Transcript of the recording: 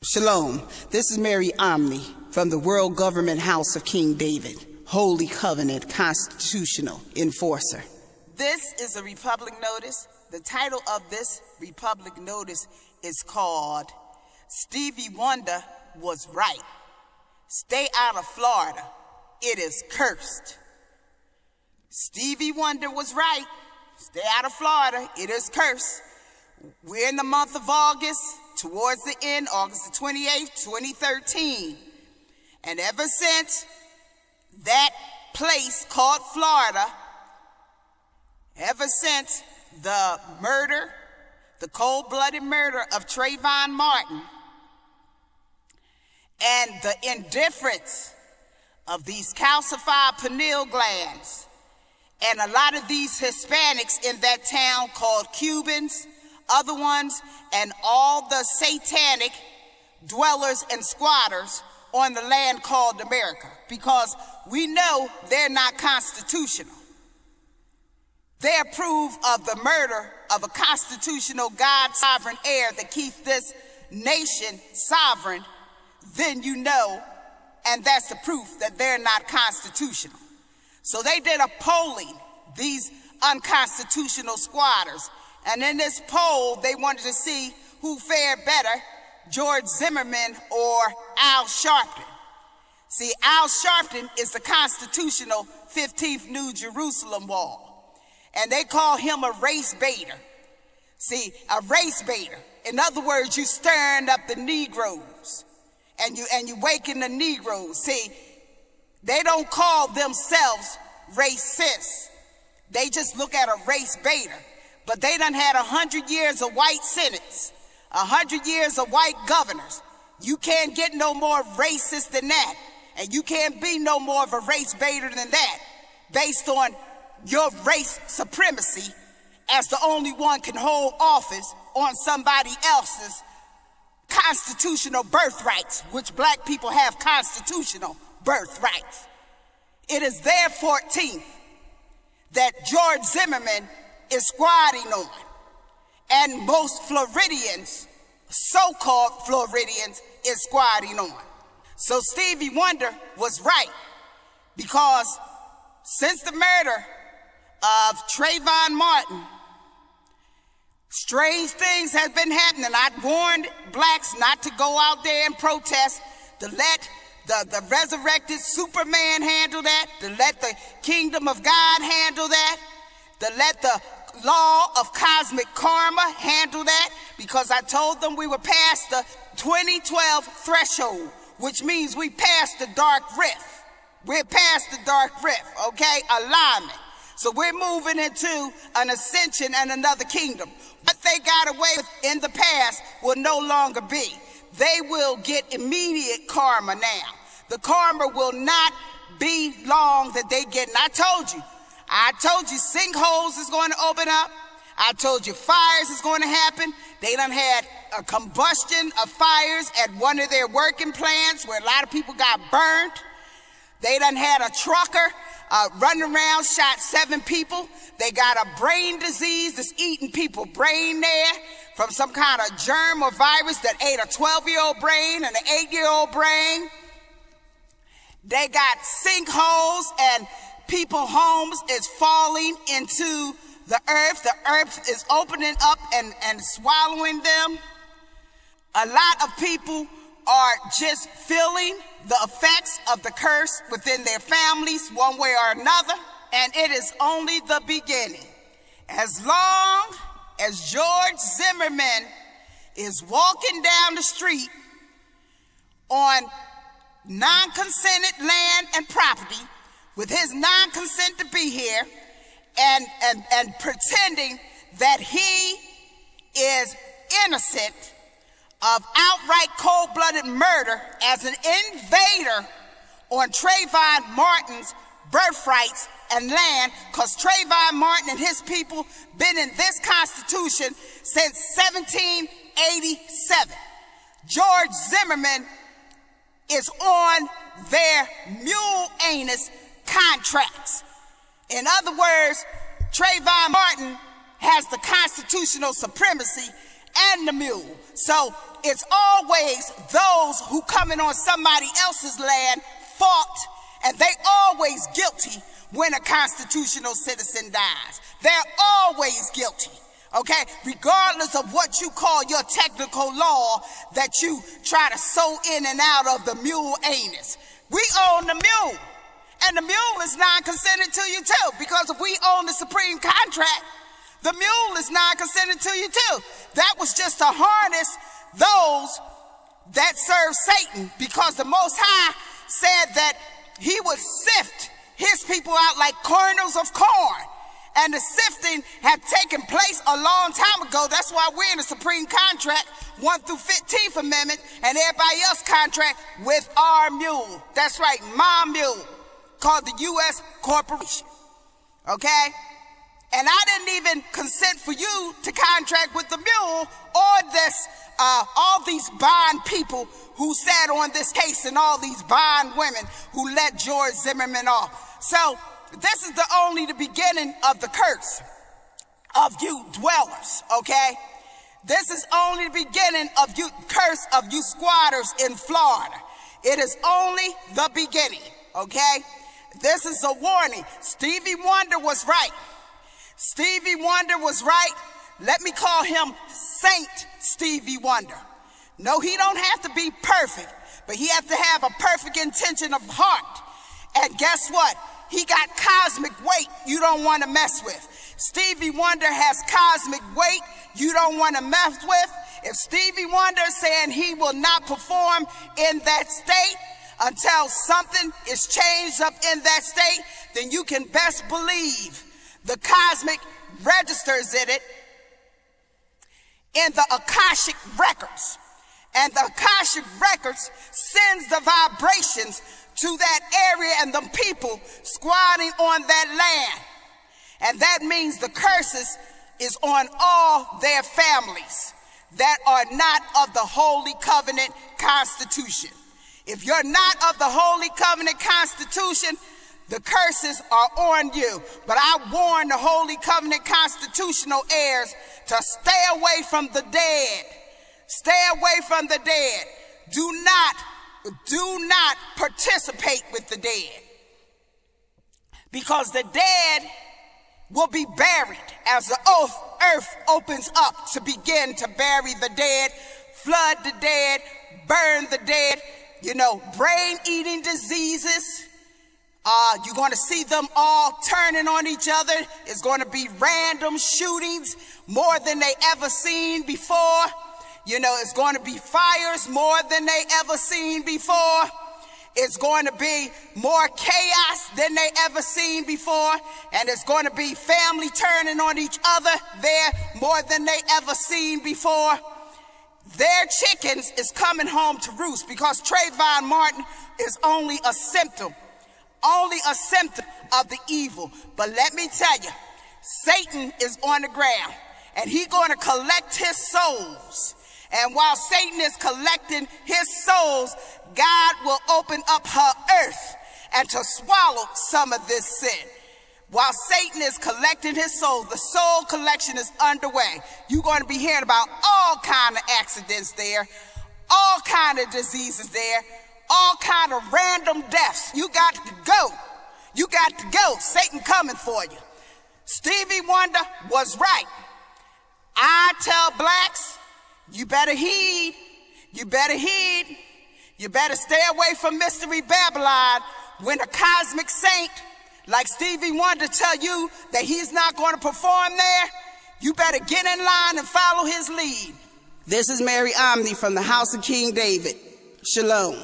Shalom, this is Mary Omni from the World Government House of King David, Holy Covenant Constitutional Enforcer. This is a Republic Notice. The title of this Republic Notice is called Stevie Wonder Was Right. Stay out of Florida. It is cursed. Stevie Wonder was right. Stay out of Florida. It is cursed. We're in the month of August, towards the end, August the 28th, 2013. And ever since that place called Florida, ever since the murder, the cold-blooded murder of Trayvon Martin, and the indifference of these calcified pineal glands, and a lot of these Hispanics in that town called Cubans, other ones, and all the satanic dwellers and squatters on the land called America, because we know they're not constitutional. They approve of the murder of a constitutional God sovereign heir that keeps this nation sovereign, then you know, and that's the proof that they're not constitutional. So they did a polling, these unconstitutional squatters, and in this poll, they wanted to see who fared better, George Zimmerman or Al Sharpton. See, Al Sharpton is the constitutional 15th New Jerusalem wall, and they call him a race baiter. See, a race baiter. In other words, you stirring up the Negroes, and you waking the Negroes. See, they don't call themselves racists. They just look at a race baiter. But they done had 100 years of white senates, 100 years of white governors. You can't get no more racist than that. And you can't be no more of a race baiter than that, based on your race supremacy as the only one can hold office on somebody else's constitutional birthrights, which black people have constitutional birthrights. It is their 14th that George Zimmerman is squatting on, and most Floridians, so-called Floridians, is squatting on. So Stevie Wonder was right, because since the murder of Trayvon Martin, strange things have been happening. I warned blacks not to go out there and protest, to let the resurrected Superman handle that, to let the kingdom of God handle that, to let the law of cosmic karma handle that, because I told them we were past the 2012 threshold, which means we passed the dark rift. We're past the dark rift, okay? Alignment. So we're moving into an ascension and another kingdom. What they got away with in the past will no longer be. They will get immediate karma now. The karma will not be long that they get. And I told you sinkholes is going to open up. I told you fires is going to happen. They done had a combustion of fires at one of their working plants where a lot of people got burned. They done had a trucker running around, shot 7 people. They got a brain disease that's eating people's brain there from some kind of germ or virus that ate a 12-year-old brain and an 8-year-old brain. They got sinkholes, and people's homes is falling into the earth. The earth is opening up and swallowing them. A lot of people are just feeling the effects of the curse within their families one way or another, and it is only the beginning. As long as George Zimmerman is walking down the street on non-consented land and property with his non-consent to be here, and pretending that he is innocent of outright cold-blooded murder as an invader on Trayvon Martin's birthrights and land, because Trayvon Martin and his people been in this Constitution since 1787. George Zimmerman is on their mule anus contracts. In other words, Trayvon Martin has the constitutional supremacy and the mule. So it's always those who coming on somebody else's land fought, and they always guilty when a constitutional citizen dies. They're always guilty, okay? Regardless of what you call your technical law that you try to sew in and out of the mule anus. We own the mule, and the mule is non-consented to you too, because if we own the supreme contract, the mule is non-consented to you too. That was just to harness those that serve Satan, because the Most High said that he would sift his people out like kernels of corn. And the sifting had taken place a long time ago. That's why we're in the supreme contract, 1 through 15th Amendment, and everybody else contract with our mule. That's right, my mule, called the U.S. Corporation, okay? And I didn't even consent for you to contract with the mule or this, all these bond people who sat on this case and all these bond women who let George Zimmerman off. So this is only the beginning of the curse of you dwellers, okay? This is only the beginning of you curse of you squatters in Florida. It is only the beginning, okay? This is a warning. Stevie Wonder was right. Stevie Wonder was right. Let me call him Saint Stevie Wonder. No, he don't have to be perfect, but he has to have a perfect intention of heart. And guess what? He got cosmic weight you don't want to mess with. Stevie Wonder has cosmic weight you don't want to mess with. If Stevie Wonder is saying he will not perform in that state until something is changed up in that state, then you can best believe the cosmic registers in it in the Akashic records. And the Akashic records sends the vibrations to that area and the people squatting on that land. And that means the curses is on all their families that are not of the Holy Covenant Constitution. If you're not of the Holy Covenant Constitution, the curses are on you. But I warn the Holy Covenant constitutional heirs to stay away from the dead. Stay away from the dead. Do not participate with the dead. Because the dead will be buried as the earth opens up to begin to bury the dead, flood the dead, burn the dead, brain-eating diseases. You're going to see them all turning on each other. It's going to be random shootings, more than they ever seen before. It's going to be fires more than they ever seen before. It's going to be more chaos than they ever seen before. And it's going to be family turning on each other there more than they ever seen before. Their chickens is coming home to roost, because Trayvon Martin is only a symptom of the evil. But let me tell you, Satan is on the ground, and he's going to collect his souls. And while Satan is collecting his souls, God will open up her earth and to swallow some of this sin. While Satan is collecting his soul, the soul collection is underway. You're going to be hearing about all kind of accidents there, all kind of diseases there, all kind of random deaths. You got to go. You got to go. Satan coming for you. Stevie Wonder was right. I tell blacks, you better heed. You better heed. You better stay away from Mystery Babylon when a cosmic saint like Stevie Wonder tell you that he's not going to perform there. You better get in line and follow his lead. This is Mary Omni from the House of King David. Shalom.